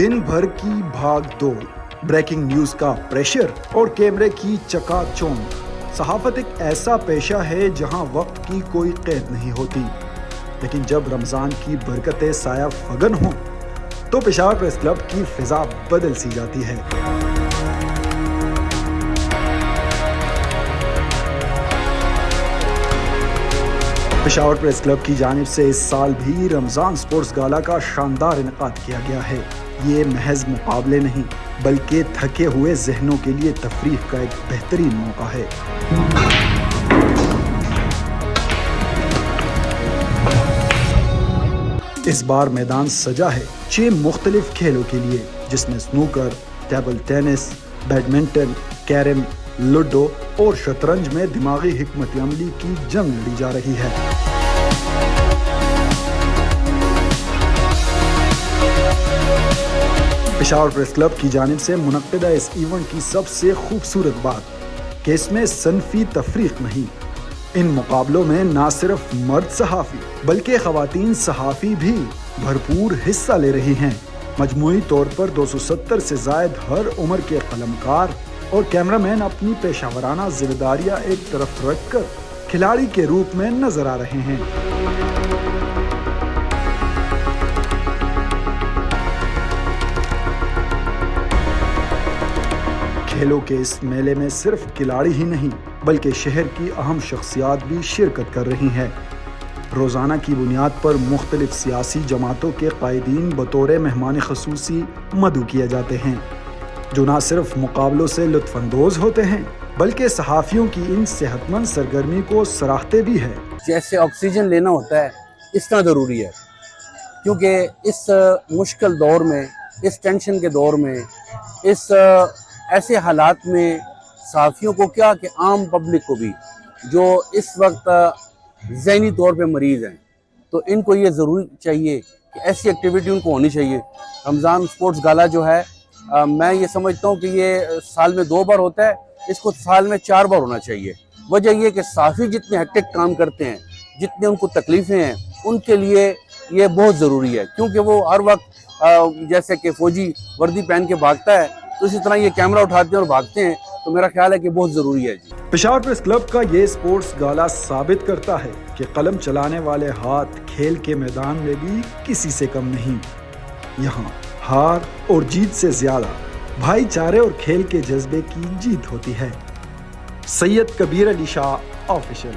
दिन भर की भाग दौड़, ब्रेकिंग न्यूज का प्रेशर और कैमरे की चकाचौंध। सहाफत एक ऐसा पेशा है जहां वक्त की कोई कैद नहीं होती, लेकिन जब रमजान की बरकतें साया फगन हों तो पेशावर प्रेस क्लब की फिजा बदल सी जाती है। पेशावर प्रेस क्लब की जानिब से इस साल भी रमजान स्पोर्ट्स गाला का शानदार इनेकाद किया गया है। ये महज मुकाबले नहीं बल्कि थके हुए जहनों के लिए तफरीह का एक बेहतरीन मौका है। इस बार मैदान सजा है 6 मुख्तलिफ खेलों के लिए, जिसमें snooker, table tennis, badminton, carrom, ludo और शतरंज में दिमागी हिकमत अमली की जंग लड़ी जा रही है। पेशावर प्रेस क्लब की जानिब से मुनक्किदा इस इवेंट की सबसे खूबसूरत बात कि इसमें सनफी तफरीक नहीं। इन मुकाबलों में ना सिर्फ मर्द सहाफ़ी बल्कि ख़वातीन सहाफ़ी भी भरपूर हिस्सा ले रही हैं। मजमूई तौर पर 270 से ज़ायद हर उम्र के कलमकार और कैमरामैन अपनी पेशावराना जिम्मेदारियां एक तरफ रखकर खिलाड़ी के रूप में नजर आ रहे हैं। खेलों के इस मेले में सिर्फ खिलाड़ी ही नहीं बल्कि शहर की अहम शख्सियात भी शिरकत कर रही हैं। रोज़ाना की बुनियाद पर मुख्तलिफ सियासी जमातों के कायदीन बतौर मेहमान खसूसी मदऊ किए जाते हैं, जो ना सिर्फ मुकाबलों से लुत्फानंदोज होते हैं बल्कि सहाफ़ियों की इन सेहतमंद सरगर्मी को सराहते भी है। जैसे ऑक्सीजन लेना होता है इस तरह ज़रूरी है, क्योंकि इस मुश्किल दौर में, इस टेंशन के दौर में, इस ऐसे हालात में सहाफ़ियों को क्या कि आम पब्लिक को भी जो इस वक्त ज़हनी तौर पे मरीज़ हैं, तो इनको ये ज़रूरी चाहिए कि ऐसी एक्टिविटी उनको होनी चाहिए। रमज़ान स्पोर्ट्स गाला जो है मैं ये समझता हूँ कि ये साल में 2 बार होता है, इसको साल में 4 बार होना चाहिए। वजह ये कि सहाफ़ी जितने हेक्टिक काम करते हैं, जितने उनको तकलीफ़ें हैं, उनके लिए ये बहुत ज़रूरी है, क्योंकि वो हर वक्त जैसे कि फ़ौजी वर्दी पहन के भागता है, तो इसी तरह ये कैमरा उठाते हैं और भागते हैं। तो मेरा ख्याल है कि बहुत ज़रूरी है जी। पेशावर प्रेस क्लब का ये स्पोर्ट्स गाला साबित करता है कि कलम चलाने वाले हाथ खेल के मैदान में भी किसी से कम नहीं। यहाँ हार और जीत से ज्यादा भाईचारे और खेल के जज्बे की जीत होती है। सैयद कबीर अली शाह ऑफिशियल।